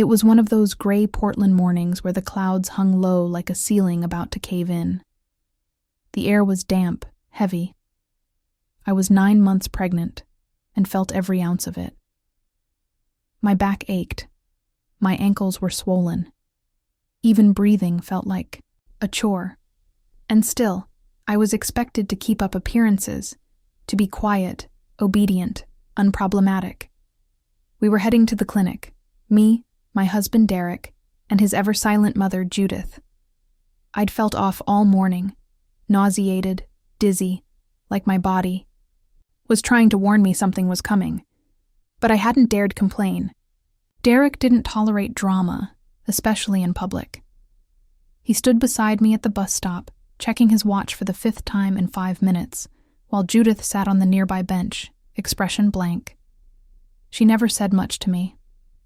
It was one of those gray Portland mornings where the clouds hung low like a ceiling about to cave in. The air was damp, heavy. I was 9 months pregnant and felt every ounce of it. My back ached. My ankles were swollen. Even breathing felt like a chore. And still, I was expected to keep up appearances, to be quiet, obedient, unproblematic. We were heading to the clinic, me, my husband Derek, and his ever-silent mother Judith. I'd felt off all morning, nauseated, dizzy, like my body was trying to warn me something was coming. But I hadn't dared complain. Derek didn't tolerate drama, especially in public. He stood beside me at the bus stop, checking his watch for the 5th time in 5 minutes, while Judith sat on the nearby bench, expression blank. She never said much to me,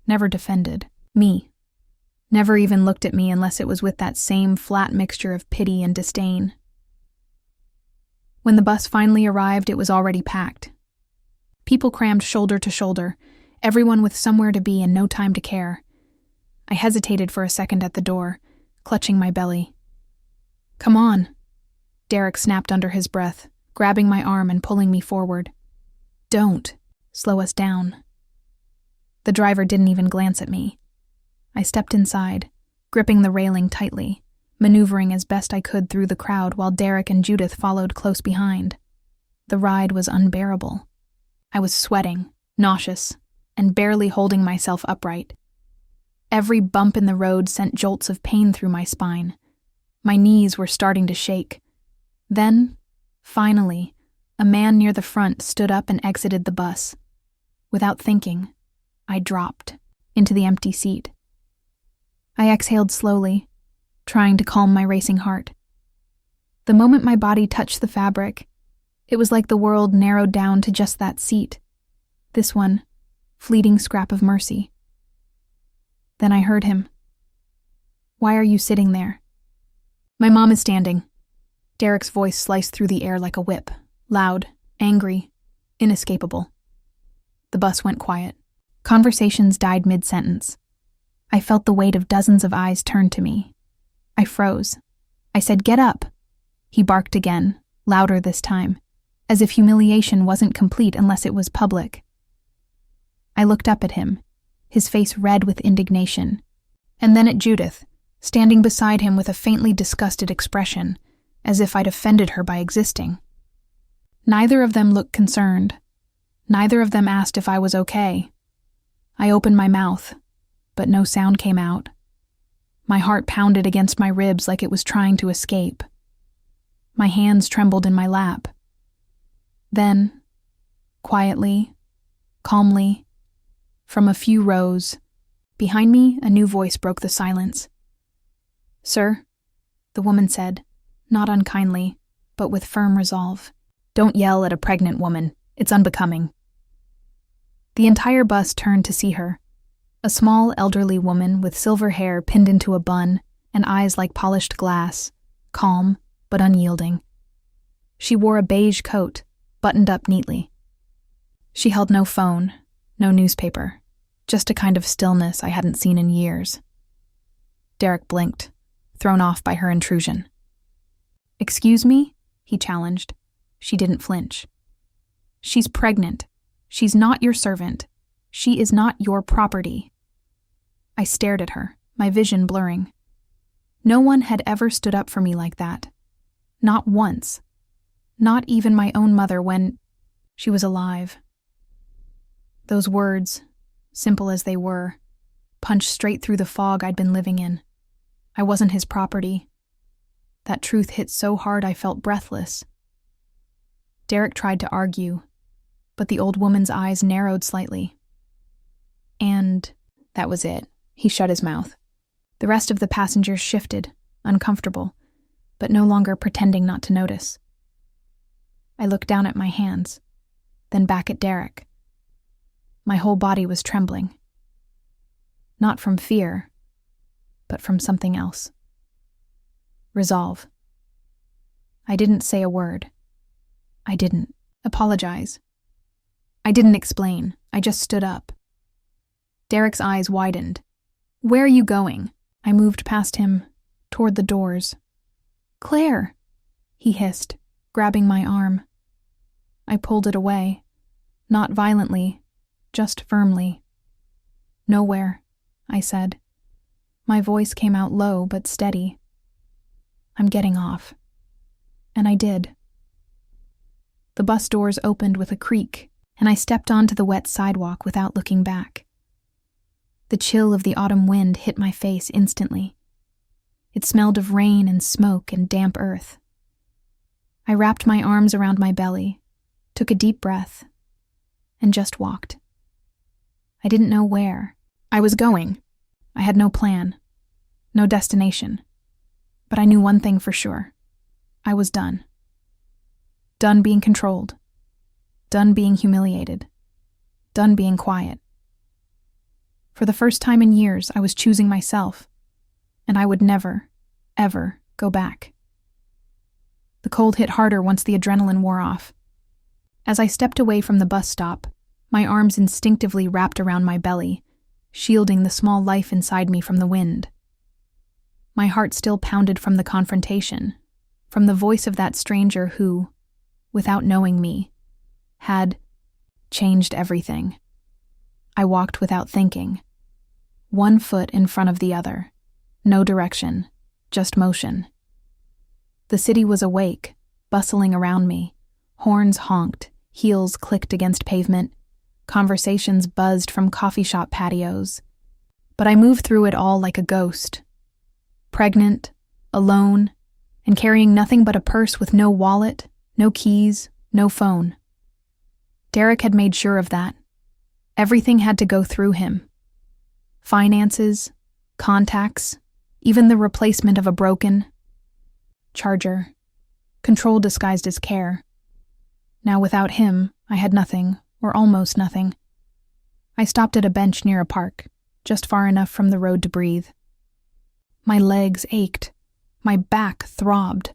never defended me, never even looked at me unless it was with that same flat mixture of pity and disdain. When the bus finally arrived, it was already packed. People crammed shoulder to shoulder, everyone with somewhere to be and no time to care. I hesitated for a second at the door, clutching my belly. "Come on," Derek snapped under his breath, grabbing my arm and pulling me forward. "Don't slow us down." The driver didn't even glance at me. I stepped inside, gripping the railing tightly, maneuvering as best I could through the crowd while Derek and Judith followed close behind. The ride was unbearable. I was sweating, nauseous, and barely holding myself upright. Every bump in the road sent jolts of pain through my spine. My knees were starting to shake. Then, finally, a man near the front stood up and exited the bus. Without thinking, I dropped into the empty seat. I exhaled slowly, trying to calm my racing heart. The moment my body touched the fabric, it was like the world narrowed down to just that seat. This one, fleeting scrap of mercy. Then I heard him. "Why are you sitting there?" "My mom is standing." Derek's voice sliced through the air like a whip, loud, angry, inescapable. The bus went quiet. Conversations died mid-sentence. I felt the weight of dozens of eyes turned to me. I froze. I said, "Get up." He barked again, louder this time, as if humiliation wasn't complete unless it was public. I looked up at him, his face red with indignation, and then at Judith, standing beside him with a faintly disgusted expression, as if I'd offended her by existing. Neither of them looked concerned. Neither of them asked if I was okay. I opened my mouth, but no sound came out. My heart pounded against my ribs like it was trying to escape. My hands trembled in my lap. Then, quietly, calmly, from a few rows, behind me a new voice broke the silence. "Sir," the woman said, not unkindly, but with firm resolve. "Don't yell at a pregnant woman. It's unbecoming." The entire bus turned to see her. A small, elderly woman with silver hair pinned into a bun and eyes like polished glass, calm but unyielding. She wore a beige coat, buttoned up neatly. She held no phone, no newspaper, just a kind of stillness I hadn't seen in years. Derek blinked, thrown off by her intrusion. "Excuse me?" he challenged. She didn't flinch. "She's pregnant. She's not your servant. She is not your property." I stared at her, my vision blurring. No one had ever stood up for me like that. Not once. Not even my own mother when she was alive. Those words, simple as they were, punched straight through the fog I'd been living in. I wasn't his property. That truth hit so hard I felt breathless. Derek tried to argue, but the old woman's eyes narrowed slightly. And that was it. He shut his mouth. The rest of the passengers shifted, uncomfortable, but no longer pretending not to notice. I looked down at my hands, then back at Derek. My whole body was trembling. Not from fear, but from something else. Resolve. I didn't say a word. I didn't apologize. I didn't explain. I just stood up. Derek's eyes widened. Where are you going? I moved past him, toward the doors. Claire, he hissed, grabbing my arm. I pulled it away, not violently, just firmly. Nowhere, I said. My voice came out low but steady. I'm getting off. And I did. The bus doors opened with a creak, and I stepped onto the wet sidewalk without looking back. The chill of the autumn wind hit my face instantly. It smelled of rain and smoke and damp earth. I wrapped my arms around my belly, took a deep breath, and just walked. I didn't know where. I was going. I had no plan, no destination. But I knew one thing for sure. I was done. Done being controlled. Done being humiliated. Done being quiet. For the first time in years, I was choosing myself, and I would never, ever go back. The cold hit harder once the adrenaline wore off. As I stepped away from the bus stop, my arms instinctively wrapped around my belly, shielding the small life inside me from the wind. My heart still pounded from the confrontation, from the voice of that stranger who, without knowing me, had changed everything. I walked without thinking, one foot in front of the other, no direction, just motion. The city was awake, bustling around me. Horns honked, heels clicked against pavement, conversations buzzed from coffee shop patios. But I moved through it all like a ghost. Pregnant, alone, and carrying nothing but a purse with no wallet, no keys, no phone. Derek had made sure of that. Everything had to go through him. Finances, contacts, even the replacement of a broken charger. Control disguised as care. Now without him, I had nothing, or almost nothing. I stopped at a bench near a park, just far enough from the road to breathe. My legs ached, my back throbbed,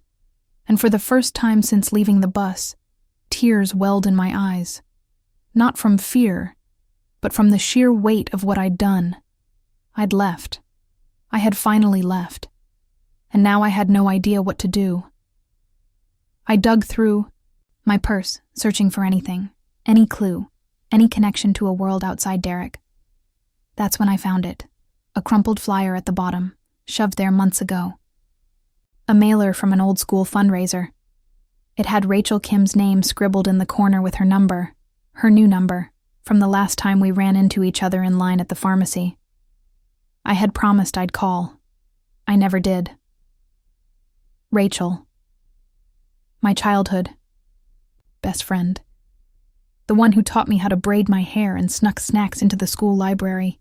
and for the first time since leaving the bus, tears welled in my eyes. Not from fear, but from the sheer weight of what I'd done. I'd left. I had finally left. And now I had no idea what to do. I dug through my purse, searching for anything, any clue, any connection to a world outside Derek. That's when I found it, a crumpled flyer at the bottom, shoved there months ago. A mailer from an old school fundraiser. It had Rachel Kim's name scribbled in the corner with her number, her new number, from the last time we ran into each other in line at the pharmacy. I had promised I'd call. I never did. Rachel. My childhood. Best friend. The one who taught me how to braid my hair and snuck snacks into the school library.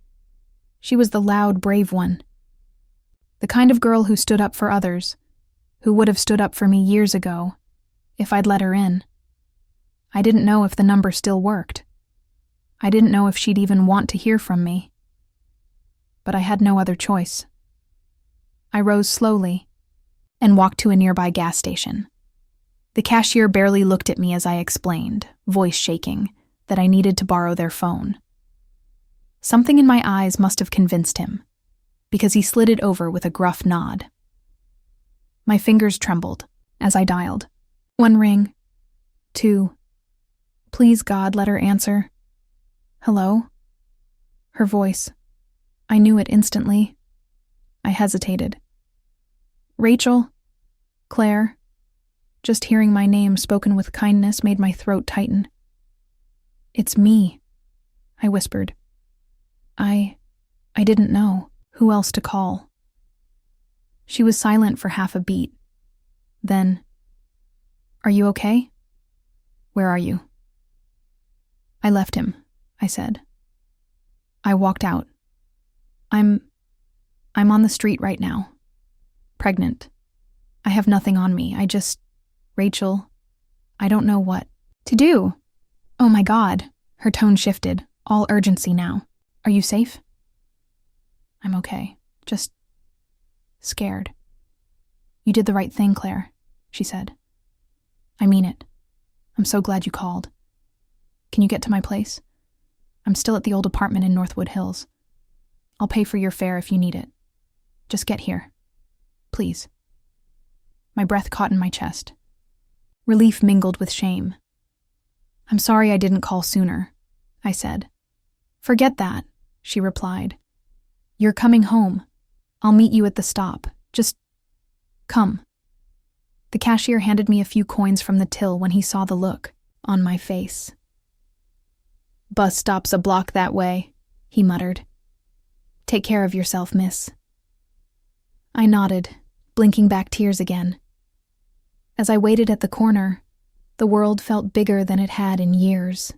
She was the loud, brave one. The kind of girl who stood up for others, who would have stood up for me years ago, if I'd let her in. I didn't know if the number still worked. I didn't know if she'd even want to hear from me. But I had no other choice. I rose slowly and walked to a nearby gas station. The cashier barely looked at me as I explained, voice shaking, that I needed to borrow their phone. Something in my eyes must have convinced him, because he slid it over with a gruff nod. My fingers trembled as I dialed. 1 ring. 2. Please, God, let her answer. Hello? Her voice. I knew it instantly. I hesitated. Rachel? Claire? Just hearing my name spoken with kindness made my throat tighten. It's me, I whispered. I didn't know who else to call. She was silent for half a beat. Then, are you okay? Where are you? I left him, I said. I walked out. I'm on the street right now. Pregnant. I have nothing on me. Rachel, I don't know what to do. Oh my God. Her tone shifted, all urgency now. Are you safe? I'm okay. Just scared. You did the right thing, Claire, she said. I mean it. I'm so glad you called. Can you get to my place? I'm still at the old apartment in Northwood Hills. I'll pay for your fare if you need it. Just get here. Please. My breath caught in my chest. Relief mingled with shame. I'm sorry I didn't call sooner, I said. Forget that, she replied. You're coming home. I'll meet you at the stop. Just come. The cashier handed me a few coins from the till when he saw the look on my face. Bus stop's a block that way, he muttered. Take care of yourself, miss. I nodded, blinking back tears again. As I waited at the corner, the world felt bigger than it had in years.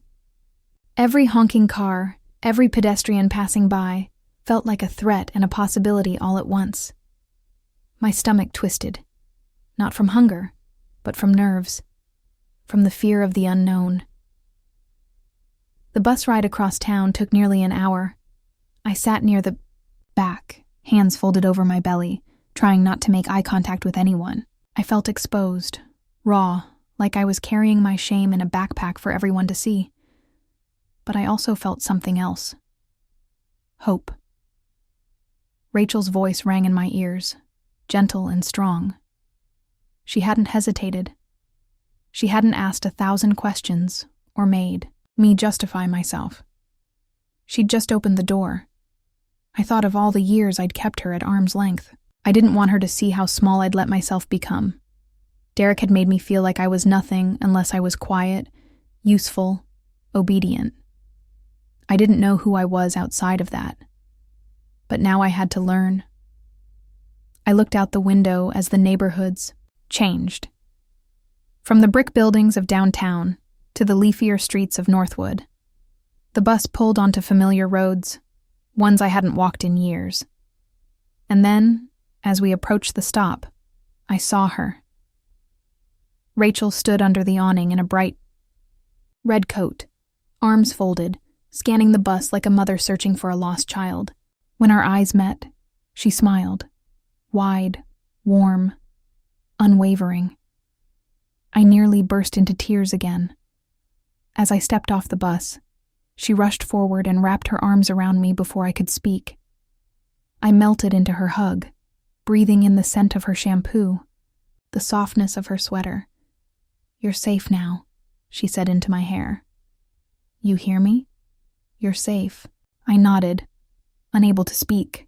Every honking car, every pedestrian passing by, felt like a threat and a possibility all at once. My stomach twisted, not from hunger, but from nerves, from the fear of the unknown. The bus ride across town took nearly an hour. I sat near the back, hands folded over my belly, trying not to make eye contact with anyone. I felt exposed, raw, like I was carrying my shame in a backpack for everyone to see. But I also felt something else. Hope. Rachel's voice rang in my ears, gentle and strong. She hadn't hesitated. She hadn't asked 1,000 questions or made me justify myself. She'd just opened the door. I thought of all the years I'd kept her at arm's length. I didn't want her to see how small I'd let myself become. Derek had made me feel like I was nothing unless I was quiet, useful, obedient. I didn't know who I was outside of that. But now I had to learn. I looked out the window as the neighborhoods changed. From the brick buildings of downtown to the leafier streets of Northwood, the bus pulled onto familiar roads, ones I hadn't walked in years. And then, as we approached the stop, I saw her. Rachel stood under the awning in a bright red coat, arms folded, scanning the bus like a mother searching for a lost child. When our eyes met, she smiled, wide, warm, unwavering. I nearly burst into tears again. As I stepped off the bus, she rushed forward and wrapped her arms around me before I could speak. I melted into her hug, breathing in the scent of her shampoo, the softness of her sweater. You're safe now, she said into my hair. You hear me? You're safe. I nodded, unable to speak,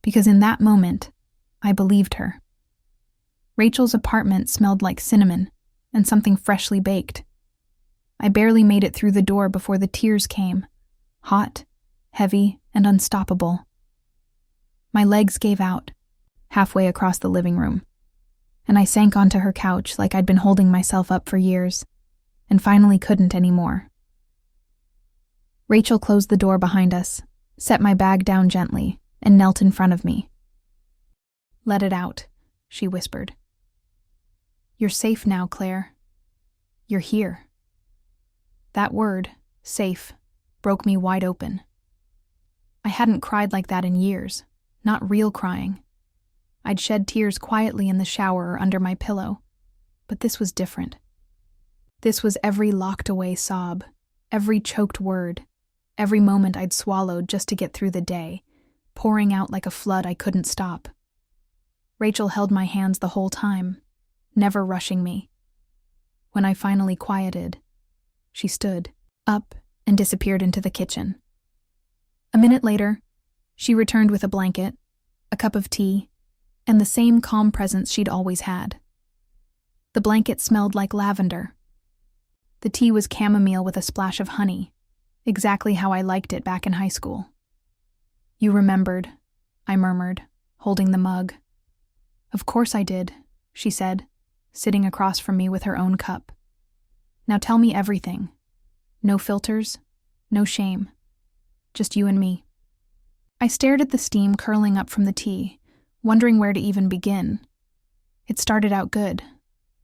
because in that moment, I believed her. Rachel's apartment smelled like cinnamon and something freshly baked. I barely made it through the door before the tears came, hot, heavy, and unstoppable. My legs gave out, halfway across the living room, and I sank onto her couch like I'd been holding myself up for years, and finally couldn't anymore. Rachel closed the door behind us, set my bag down gently, and knelt in front of me. Let it out, she whispered. You're safe now, Claire. You're here. That word, safe, broke me wide open. I hadn't cried like that in years, not real crying. I'd shed tears quietly in the shower or under my pillow, but this was different. This was every locked-away sob, every choked word, every moment I'd swallowed just to get through the day, pouring out like a flood I couldn't stop. Rachel held my hands the whole time, never rushing me. When I finally quieted, she stood up and disappeared into the kitchen. A minute later, she returned with a blanket, a cup of tea, and the same calm presence she'd always had. The blanket smelled like lavender. The tea was chamomile with a splash of honey, exactly how I liked it back in high school. You remembered, I murmured, holding the mug. Of course I did, she said, sitting across from me with her own cup. Now tell me everything. No filters, no shame. Just you and me. I stared at the steam curling up from the tea, wondering where to even begin. It started out good,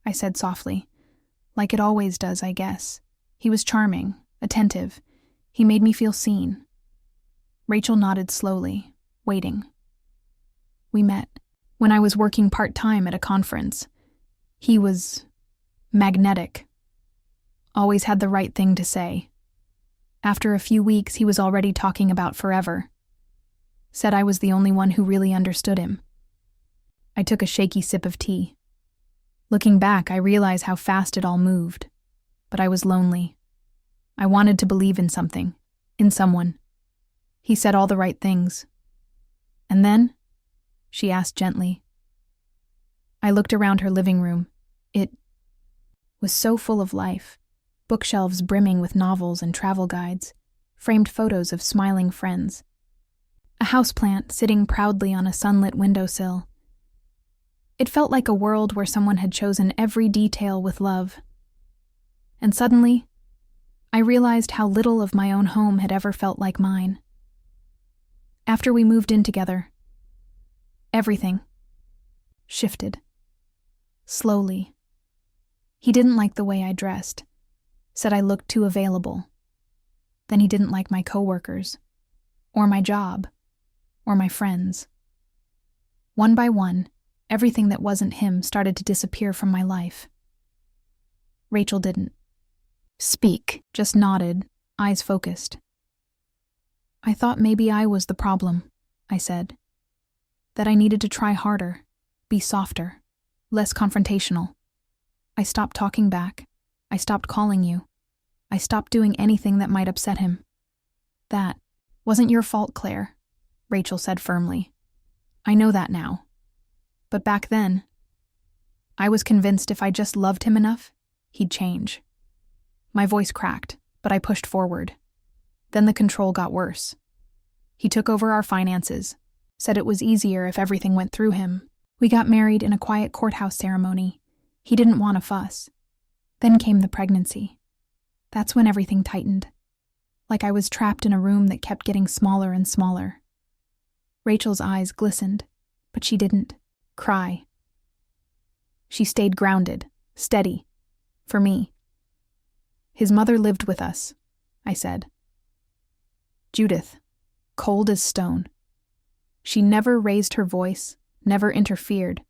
I said softly. Like it always does, I guess. He was charming, attentive. He made me feel seen. Rachel nodded slowly, waiting. We met when I was working part-time at a conference. He was magnetic. Always had the right thing to say. After a few weeks, he was already talking about forever. said I was the only one who really understood him. I took a shaky sip of tea. Looking back, I realize how fast it all moved. But I was lonely. I wanted to believe in something, in someone. He said all the right things. And then? She asked gently. I looked around her living room. It was so full of life. Bookshelves brimming with novels and travel guides, framed photos of smiling friends. A houseplant sitting proudly on a sunlit windowsill. It felt like a world where someone had chosen every detail with love. And suddenly, I realized how little of my own home had ever felt like mine. After we moved in together, everything shifted. Slowly. He didn't like the way I dressed, said I looked too available. Then he didn't like my coworkers, or my job, or my friends. One by one, everything that wasn't him started to disappear from my life. Rachel didn't speak, just nodded, eyes focused. I thought maybe I was the problem, I said. That I needed to try harder, be softer, less confrontational. I stopped talking back. I stopped calling you. I stopped doing anything that might upset him. That wasn't your fault, Claire, Rachel said firmly. I know that now. But back then, I was convinced if I just loved him enough, he'd change. My voice cracked, but I pushed forward. Then the control got worse. He took over our finances, said it was easier if everything went through him. We got married in a quiet courthouse ceremony. He didn't want a fuss. Then came the pregnancy. That's when everything tightened. Like I was trapped in a room that kept getting smaller and smaller. Rachel's eyes glistened, but she didn't cry. She stayed grounded, steady, for me. His mother lived with us, I said. Judith, cold as stone. She never raised her voice, never interfered,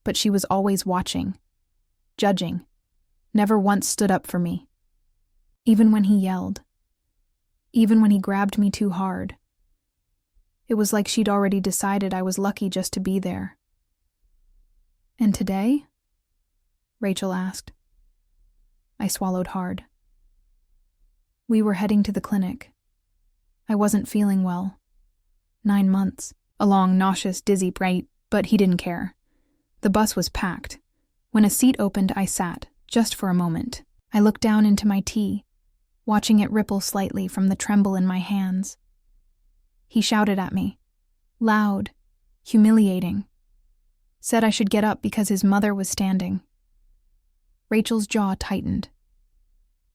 but she was always watching, judging, never once stood up for me. Even when he yelled, even when he grabbed me too hard. It was like she'd already decided I was lucky just to be there. And today? Rachel asked. I swallowed hard. We were heading to the clinic. I wasn't feeling well. 9 months. A long, nauseous, dizzy break, but he didn't care. The bus was packed. When a seat opened, I sat, just for a moment. I looked down into my tea, watching it ripple slightly from the tremble in my hands. He shouted at me. Loud, humiliating. Said I should get up because his mother was standing. Rachel's jaw tightened.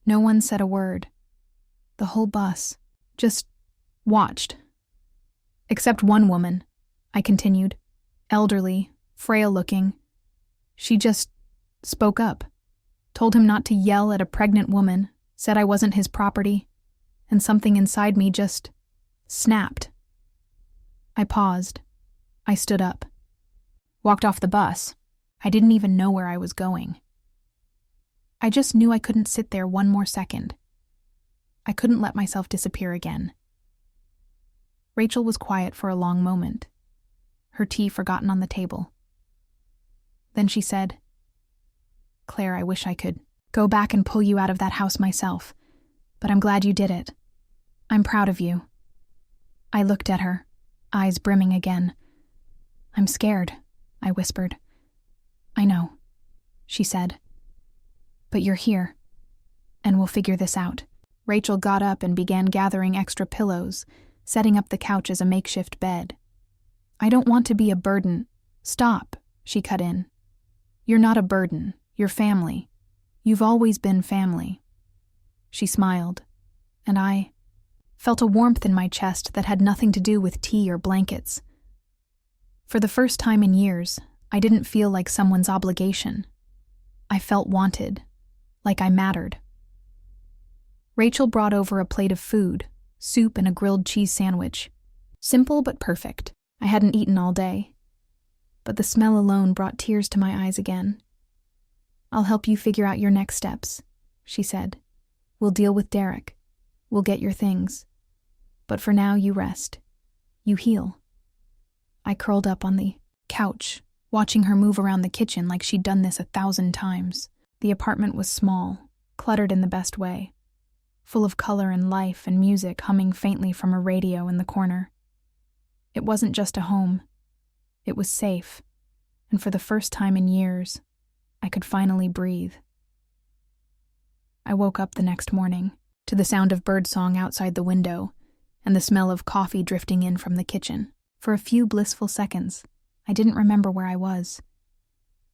No one said a word. The whole bus just watched. Except one woman, I continued, elderly, frail-looking. She just spoke up, told him not to yell at a pregnant woman, said I wasn't his property, and something inside me just snapped. I paused. I stood up. Walked off the bus. I didn't even know where I was going. I just knew I couldn't sit there one more second. I couldn't let myself disappear again. Rachel was quiet for a long moment, her tea forgotten on the table. Then she said, Claire, I wish I could go back and pull you out of that house myself, but I'm glad you did it. I'm proud of you. I looked at her, eyes brimming again. I'm scared, I whispered. I know, she said. But you're here, and we'll figure this out. Rachel got up and began gathering extra pillows, setting up the couch as a makeshift bed. I don't want to be a burden. Stop, she cut in. You're not a burden. You're family. You've always been family. She smiled, and I felt a warmth in my chest that had nothing to do with tea or blankets. For the first time in years, I didn't feel like someone's obligation. I felt wanted, like I mattered. Rachel brought over a plate of food, soup and a grilled cheese sandwich. Simple but perfect. I hadn't eaten all day. But the smell alone brought tears to my eyes again. I'll help you figure out your next steps, she said. We'll deal with Derek. We'll get your things. But for now, you rest. You heal. I curled up on the couch, watching her move around the kitchen like she'd done this 1,000 times. The apartment was small, cluttered in the best way, full of color and life and music humming faintly from a radio in the corner. It wasn't just a home. It was safe, and for the first time in years, I could finally breathe. I woke up the next morning to the sound of birdsong outside the window and the smell of coffee drifting in from the kitchen. For a few blissful seconds, I didn't remember where I was.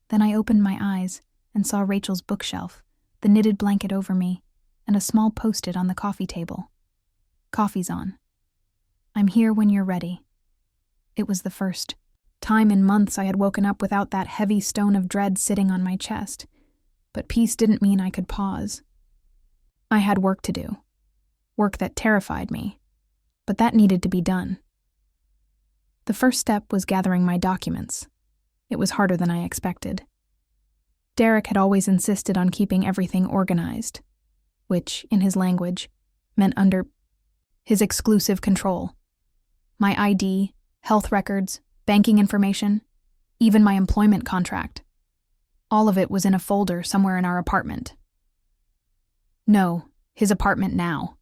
Then I opened my eyes and saw Rachel's bookshelf, the knitted blanket over me, and a small post-it on the coffee table. Coffee's on. I'm here when you're ready. It was the first time in months I had woken up without that heavy stone of dread sitting on my chest, but peace didn't mean I could pause. I had work to do, work that terrified me, but that needed to be done. The first step was gathering my documents. It was harder than I expected. Derek had always insisted on keeping everything organized, which, in his language, meant under his exclusive control. My ID, health records, banking information, even my employment contract. All of it was in a folder somewhere in our apartment. No, his apartment now.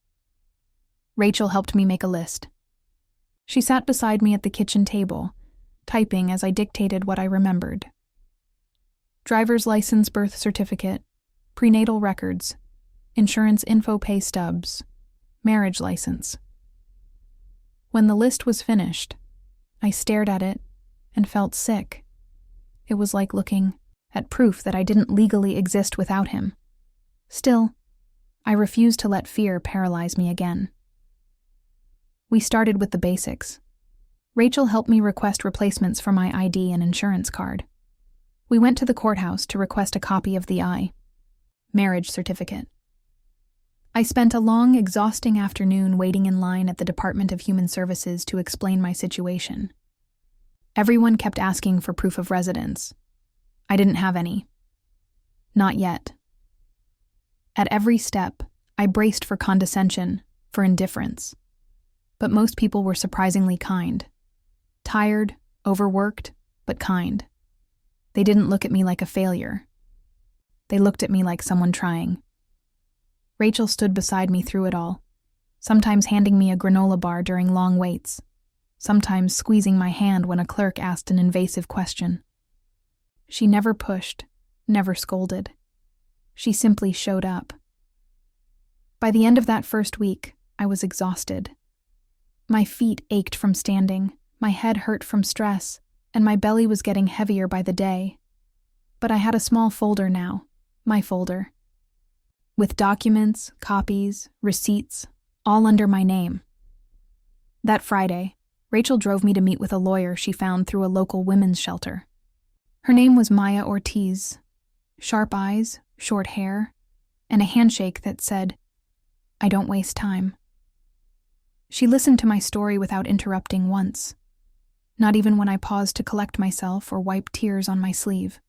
Rachel helped me make a list. She sat beside me at the kitchen table, typing as I dictated what I remembered. Driver's license, birth certificate, prenatal records, insurance info pay stubs, marriage license. When the list was finished, I stared at it and felt sick. It was like looking at proof that I didn't legally exist without him. Still, I refused to let fear paralyze me again. We started with the basics. Rachel helped me request replacements for my ID and insurance card. We went to the courthouse to request a copy of the marriage certificate. I spent a long, exhausting afternoon waiting in line at the Department of Human Services to explain my situation. Everyone kept asking for proof of residence. I didn't have any. Not yet. At every step, I braced for condescension, for indifference. But most people were surprisingly kind. Tired, overworked, but kind. They didn't look at me like a failure. They looked at me like someone trying. Rachel stood beside me through it all, sometimes handing me a granola bar during long waits, sometimes squeezing my hand when a clerk asked an invasive question. She never pushed, never scolded. She simply showed up. By the end of that first week, I was exhausted. My feet ached from standing, my head hurt from stress, and my belly was getting heavier by the day. But I had a small folder now, my folder, with documents, copies, receipts, all under my name. That Friday, Rachel drove me to meet with a lawyer she found through a local women's shelter. Her name was Maya Ortiz. Sharp eyes, short hair, and a handshake that said, "I don't waste time." She listened to my story without interrupting once, not even when I paused to collect myself or wipe tears on my sleeve.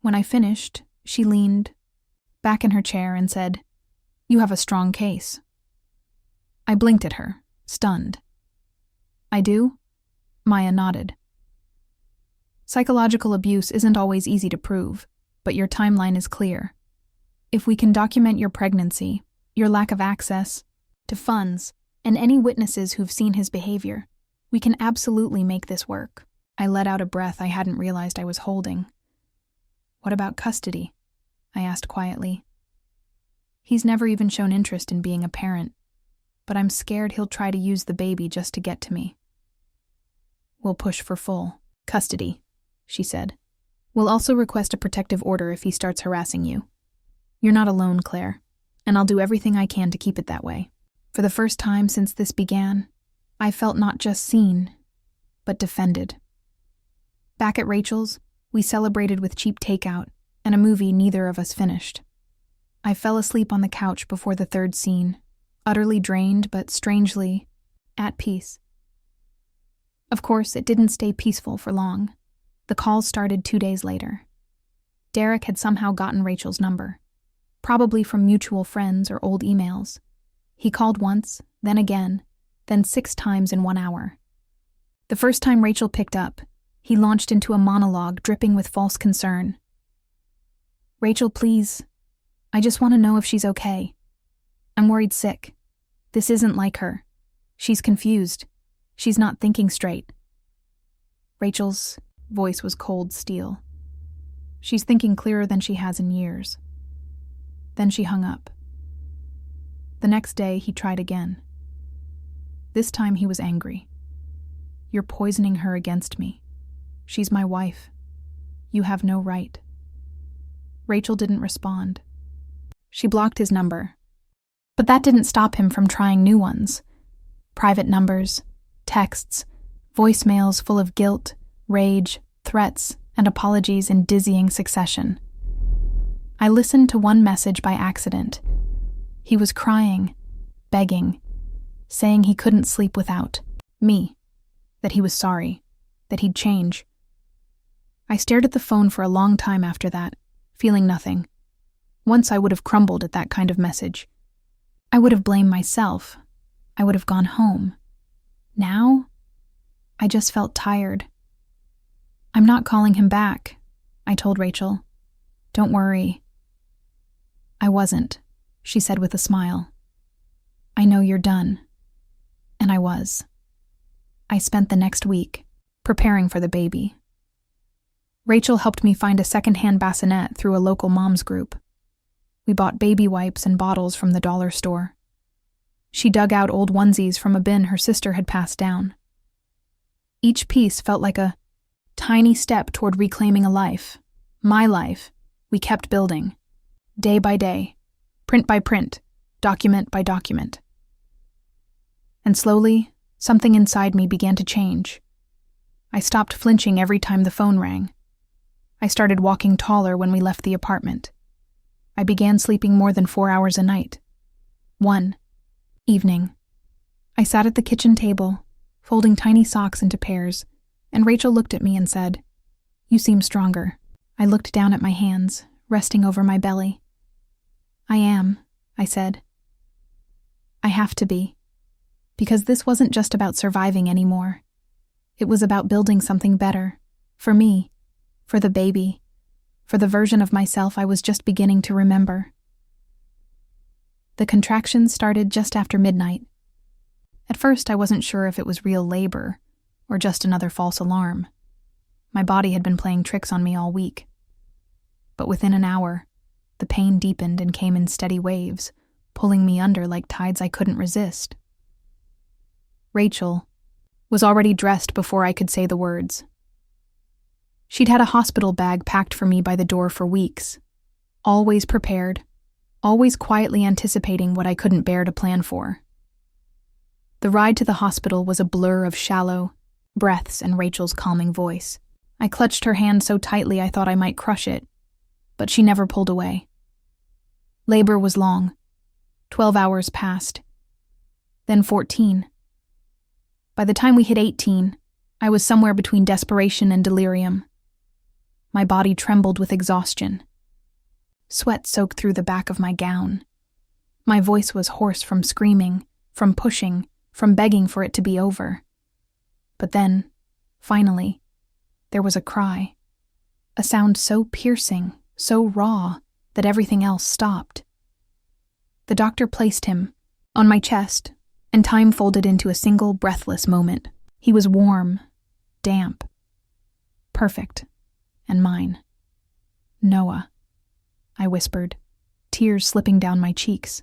When I finished, she leaned back in her chair and said, "You have a strong case." I blinked at her, stunned. "I do?" Maya nodded. Psychological abuse isn't always easy to prove, but your timeline is clear. If we can document your pregnancy, your lack of access to funds, and any witnesses who've seen his behavior, we can absolutely make this work. I let out a breath I hadn't realized I was holding. "What about custody?" I asked quietly. "He's never even shown interest in being a parent, but I'm scared he'll try to use the baby just to get to me." "We'll push for full custody," she said. "We'll also request a protective order if he starts harassing you. You're not alone, Claire, and I'll do everything I can to keep it that way." For the first time since this began, I felt not just seen, but defended. Back at Rachel's, we celebrated with cheap takeout and a movie neither of us finished. I fell asleep on the couch before the third scene, utterly drained but strangely at peace. Of course, it didn't stay peaceful for long. The calls started 2 days later. Derek had somehow gotten Rachel's number, probably from mutual friends or old emails. He called once, then again, then 6 times in 1 hour. The first time Rachel picked up, he launched into a monologue dripping with false concern. "Rachel, please. I just want to know if she's okay. I'm worried sick. This isn't like her. She's confused. She's not thinking straight." Rachel's voice was cold steel. "She's thinking clearer than she has in years." Then she hung up. The next day, he tried again. This time he was angry. "You're poisoning her against me. She's my wife. You have no right." Rachel didn't respond. She blocked his number. But that didn't stop him from trying new ones. Private numbers, texts, voicemails full of guilt, rage, threats, and apologies in dizzying succession. I listened to one message by accident. He was crying, begging, saying he couldn't sleep without me, that he was sorry, that he'd change. I stared at the phone for a long time after that, feeling nothing. Once I would have crumbled at that kind of message. I would have blamed myself. I would have gone home. Now, I just felt tired. "I'm not calling him back," I told Rachel. "Don't worry." "I wasn't," she said with a smile. "I know you're done." And I was. I spent the next week preparing for the baby. Rachel helped me find a second-hand bassinet through a local moms group. We bought baby wipes and bottles from the dollar store. She dug out old onesies from a bin her sister had passed down. Each piece felt like a tiny step toward reclaiming a life. My life. We kept building. Day by day. Print by print. Document by document. And slowly, something inside me began to change. I stopped flinching every time the phone rang. I started walking taller when we left the apartment. I began sleeping more than 4 hours a night. One evening, I sat at the kitchen table, folding tiny socks into pairs, and Rachel looked at me and said, "You seem stronger." I looked down at my hands, resting over my belly. "I am," I said. "I have to be. Because this wasn't just about surviving anymore. It was about building something better. For me. For the baby. For the version of myself I was just beginning to remember." The contractions started just after midnight. At first I wasn't sure if it was real labor or just another false alarm. My body had been playing tricks on me all week. But within an hour, the pain deepened and came in steady waves, pulling me under like tides I couldn't resist. Rachel was already dressed before I could say the words. She'd had a hospital bag packed for me by the door for weeks, always prepared, always quietly anticipating what I couldn't bear to plan for. The ride to the hospital was a blur of shallow breaths and Rachel's calming voice. I clutched her hand so tightly I thought I might crush it, but she never pulled away. Labor was long. 12 hours passed. Then 14. By the time we hit 18, I was somewhere between desperation and delirium. My body trembled with exhaustion. Sweat soaked through the back of my gown. My voice was hoarse from screaming, from pushing, from begging for it to be over. But then, finally, there was a cry. A sound so piercing, so raw, that everything else stopped. The doctor placed him on my chest, and time folded into a single breathless moment. He was warm, damp, perfect, and mine. "Noah," I whispered, tears slipping down my cheeks.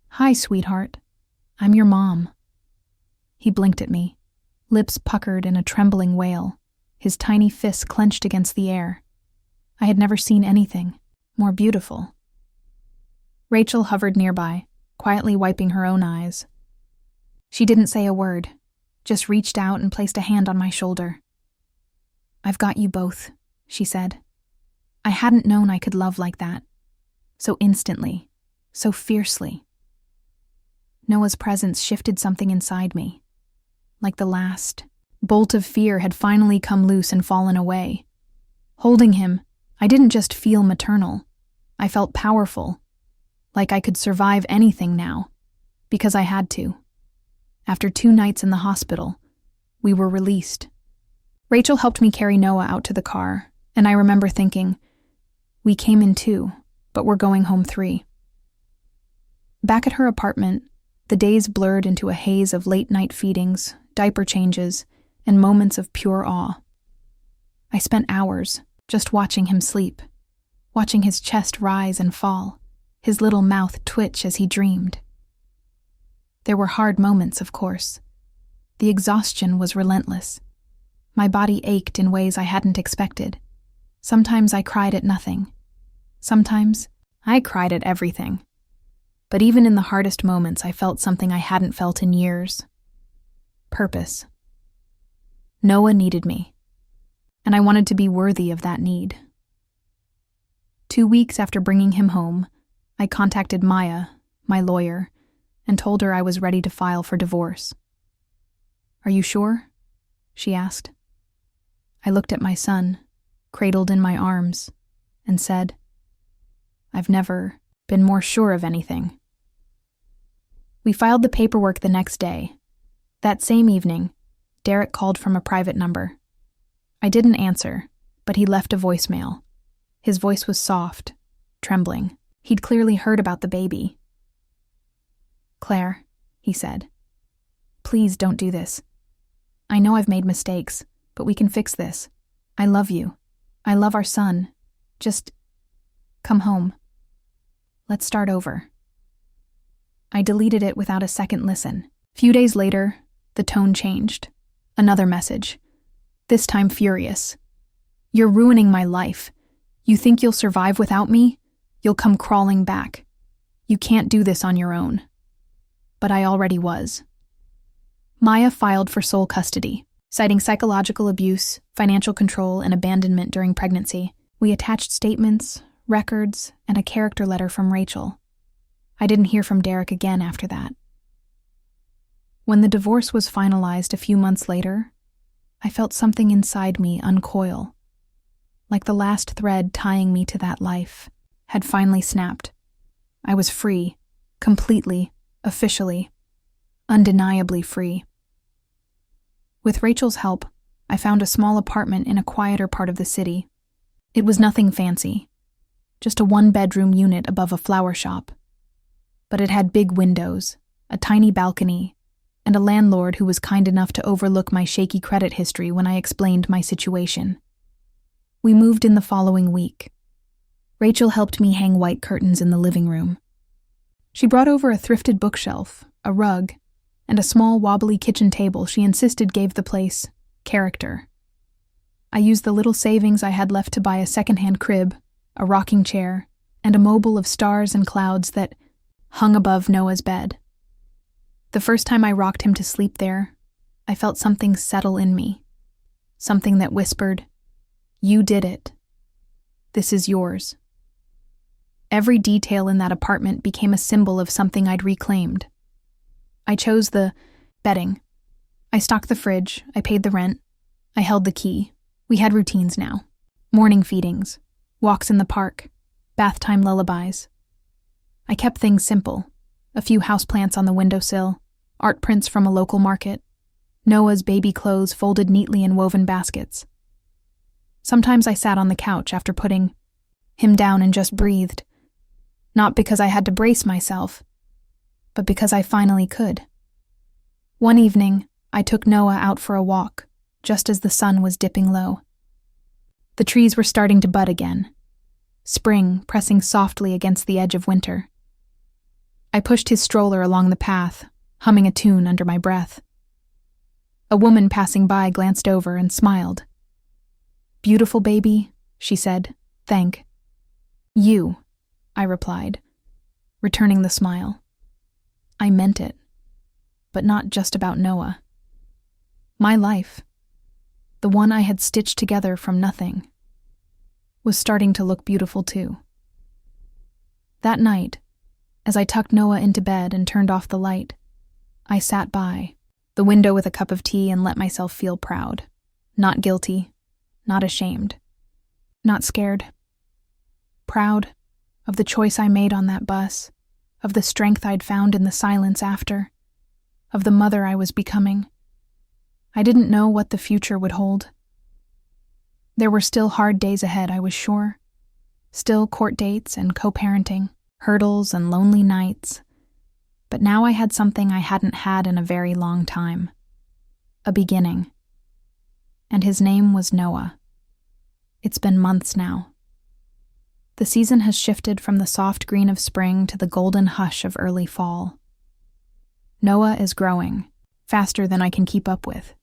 "Hi, sweetheart. I'm your mom." He blinked at me, lips puckered in a trembling wail, his tiny fists clenched against the air. I had never seen anything more beautiful. Rachel hovered nearby, quietly wiping her own eyes. She didn't say a word, just reached out and placed a hand on my shoulder. "I've got you both," she said. I hadn't known I could love like that. So instantly, so fiercely. Noah's presence shifted something inside me. Like the last bolt of fear had finally come loose and fallen away. Holding him, I didn't just feel maternal. I felt powerful. Like I could survive anything now. Because I had to. After 2 nights in the hospital, We were released. Rachel helped me carry Noah out to the car, and I remember thinking, we came in 2, but we're going home 3. Back at her apartment, the days blurred into a haze of late-night feedings, diaper changes, and moments of pure awe. I spent hours just watching him sleep, watching his chest rise and fall, his little mouth twitch as he dreamed. There were hard moments, of course. The exhaustion was relentless. My body ached in ways I hadn't expected. Sometimes I cried at nothing. Sometimes I cried at everything. But even in the hardest moments, I felt something I hadn't felt in years. Purpose. Noah needed me, and I wanted to be worthy of that need. 2 weeks after bringing him home, I contacted Maya, my lawyer, and told her I was ready to file for divorce. "Are you sure?" she asked. I looked at my son, cradled in my arms, and said, "I've never been more sure of anything." We filed the paperwork the next day. That same evening, Derek called from a private number. I didn't answer, but he left a voicemail. His voice was soft, trembling. He'd clearly heard about the baby. "Claire," he said, "please don't do this. I know I've made mistakes, but we can fix this. I love you. I love our son. Just come home. Let's start over." I deleted it without a second listen. Few days later, the tone changed. Another message. This time furious. "You're ruining my life. You think you'll survive without me? You'll come crawling back. You can't do this on your own." But I already was. Maya filed for sole custody, citing psychological abuse, financial control, and abandonment during pregnancy. We attached statements, records, and a character letter from Rachel. I didn't hear from Derek again after that. When the divorce was finalized a few months later, I felt something inside me uncoil, like the last thread tying me to that life had finally snapped. I was free, completely, officially, undeniably free. With Rachel's help, I found a small apartment in a quieter part of the city. It was nothing fancy, just a 1-bedroom unit above a flower shop. But it had big windows, a tiny balcony, and a landlord who was kind enough to overlook my shaky credit history when I explained my situation. We moved in the following week. Rachel helped me hang white curtains in the living room. She brought over a thrifted bookshelf, a rug, and a small wobbly kitchen table she insisted gave the place character. I used the little savings I had left to buy a secondhand crib, a rocking chair, and a mobile of stars and clouds that hung above Noah's bed. The first time I rocked him to sleep there, I felt something settle in me, something that whispered, "You did it. This is yours." Every detail in that apartment became a symbol of something I'd reclaimed. I chose the bedding. I stocked the fridge, I paid the rent, I held the key. We had routines now. Morning feedings, walks in the park, bath time lullabies. I kept things simple. A few houseplants on the windowsill, art prints from a local market, Noah's baby clothes folded neatly in woven baskets. Sometimes I sat on the couch after putting him down and just breathed, not because I had to brace myself, but because I finally could. One evening, I took Noah out for a walk, just as the sun was dipping low. The trees were starting to bud again, spring pressing softly against the edge of winter. I pushed his stroller along the path, humming a tune under my breath. A woman passing by glanced over and smiled. "Beautiful baby," she said. "Thank you," I replied, returning the smile. I meant it, but not just about Noah. My life, the one I had stitched together from nothing, was starting to look beautiful too. That night, as I tucked Noah into bed and turned off the light, I sat by the window with a cup of tea and let myself feel proud. Not guilty, not ashamed, not scared. Proud of the choice I made on that bus, of the strength I'd found in the silence after, of the mother I was becoming. I didn't know what the future would hold. There were still hard days ahead, I was sure. Still court dates and co-parenting, hurdles and lonely nights. But now I had something I hadn't had in a very long time. A beginning. And his name was Noah. It's been months now. The season has shifted from the soft green of spring to the golden hush of early fall. Noah is growing, faster than I can keep up with.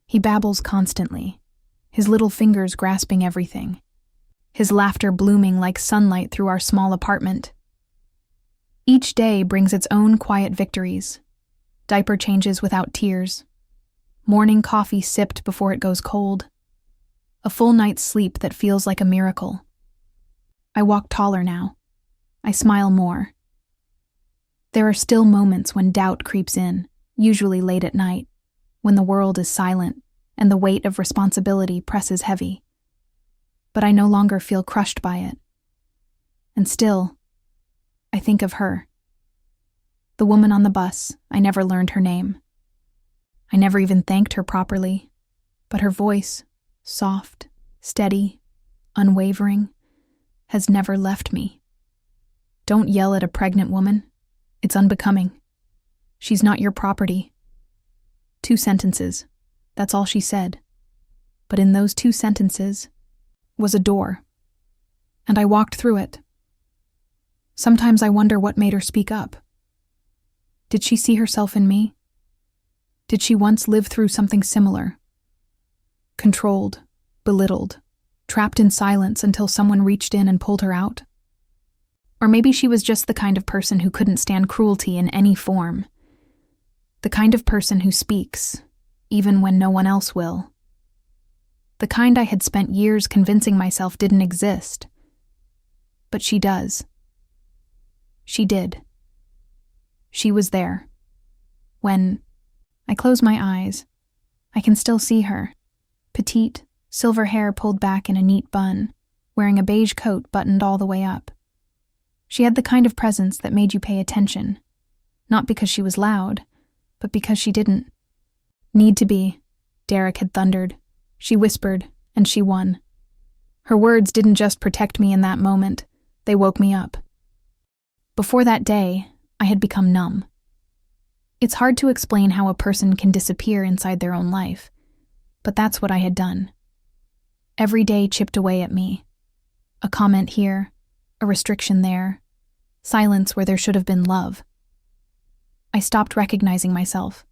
He babbles constantly, his little fingers grasping everything, his laughter blooming like sunlight through our small apartment. Each day brings its own quiet victories. Diaper changes without tears. Morning coffee sipped before it goes cold. A full night's sleep that feels like a miracle. I walk taller now. I smile more. There are still moments when doubt creeps in, usually late at night, when the world is silent and the weight of responsibility presses heavy. But I no longer feel crushed by it. And still, I think of her. The woman on the bus. I never learned her name. I never even thanked her properly, but her voice, soft, steady, unwavering, has never left me. Don't yell at a pregnant woman. It's unbecoming. She's not your property. 2 sentences. That's all she said. But in those 2 sentences was a door, and I walked through it. Sometimes I wonder what made her speak up. Did she see herself in me? Did she once live through something similar? Controlled, belittled, trapped in silence until someone reached in and pulled her out? Or maybe she was just the kind of person who couldn't stand cruelty in any form. The kind of person who speaks, even when no one else will. The kind I had spent years convincing myself didn't exist. But she does. She did. She was there. When I close my eyes, I can still see her. Petite, silver hair pulled back in a neat bun, wearing a beige coat buttoned all the way up. She had the kind of presence that made you pay attention, not because she was loud, but because she didn't need to be. Derek had thundered. She whispered, and she won. Her words didn't just protect me in that moment, they woke me up. Before that day, I had become numb. It's hard to explain how a person can disappear inside their own life, but that's what I had done. Every day chipped away at me. A comment here, a restriction there, silence where there should have been love. I stopped recognizing myself,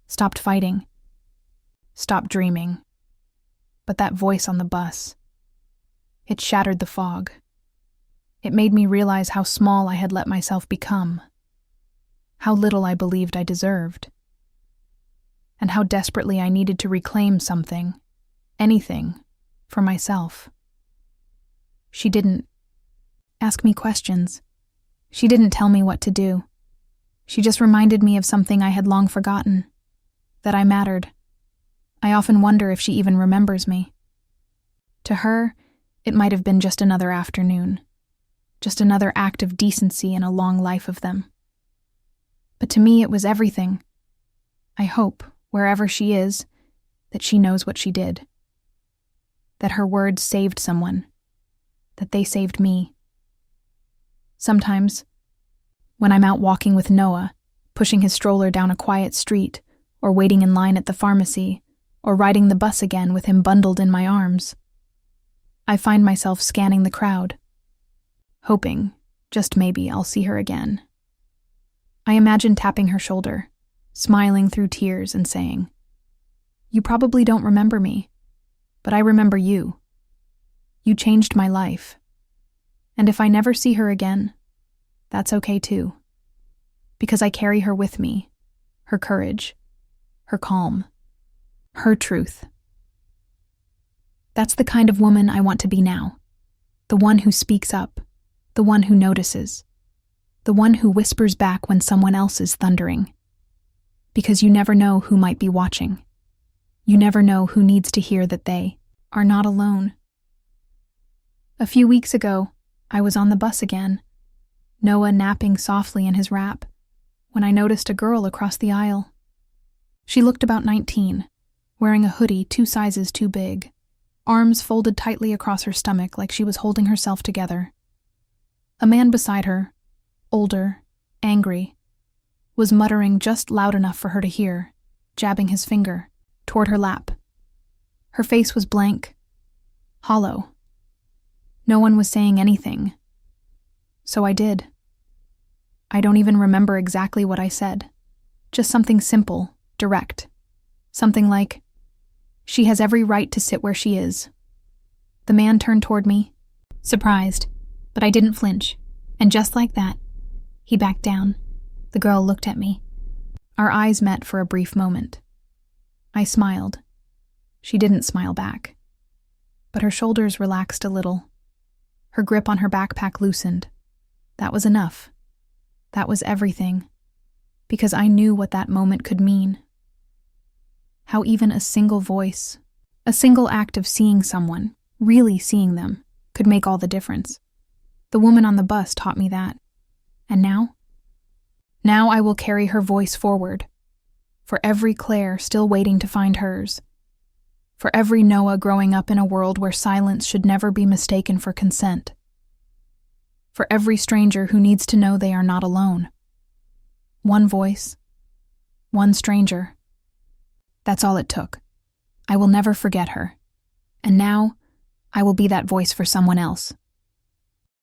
stopped fighting, stopped dreaming. But that voice on the bus, it shattered the fog. It made me realize how small I had let myself become, how little I believed I deserved, and how desperately I needed to reclaim something, anything, for myself. She didn't ask me questions. She didn't tell me what to do. She just reminded me of something I had long forgotten, that I mattered. I often wonder if she even remembers me. To her, it might have been just another afternoon, just another act of decency in a long life of them. But to me, it was everything. I hope, wherever she is, that she knows what she did. That her words saved someone. That they saved me. Sometimes, when I'm out walking with Noah, pushing his stroller down a quiet street, or waiting in line at the pharmacy, or riding the bus again with him bundled in my arms, I find myself scanning the crowd, hoping, just maybe, I'll see her again. I imagine tapping her shoulder, smiling through tears and saying, "You probably don't remember me, but I remember you. You changed my life. And if I never see her again, that's okay too. Because I carry her with me, her courage, her calm, her truth." That's the kind of woman I want to be now. The one who speaks up, the one who notices, the one who whispers back when someone else is thundering. Because you never know who might be watching. You never know who needs to hear that they are not alone. A few weeks ago, I was on the bus again, Noah napping softly in his wrap, when I noticed a girl across the aisle. She looked about 19, wearing a hoodie 2 sizes too big, arms folded tightly across her stomach like she was holding herself together. A man beside her, older, angry, was muttering just loud enough for her to hear, jabbing his finger toward her lap. Her face was blank, hollow. No one was saying anything. So I did. I don't even remember exactly what I said. Just something simple, direct. Something like, "She has every right to sit where she is." The man turned toward me, surprised, but I didn't flinch. And just like that, he backed down. The girl looked at me. Our eyes met for a brief moment. I smiled. She didn't smile back. But her shoulders relaxed a little. Her grip on her backpack loosened. That was enough. That was everything. Because I knew what that moment could mean. How even a single voice, a single act of seeing someone, really seeing them, could make all the difference. The woman on the bus taught me that. And now? Now I will carry her voice forward. For every Claire still waiting to find hers. For every Noah growing up in a world where silence should never be mistaken for consent. For every stranger who needs to know they are not alone. One voice, one stranger. That's all it took. I will never forget her. And now, I will be that voice for someone else.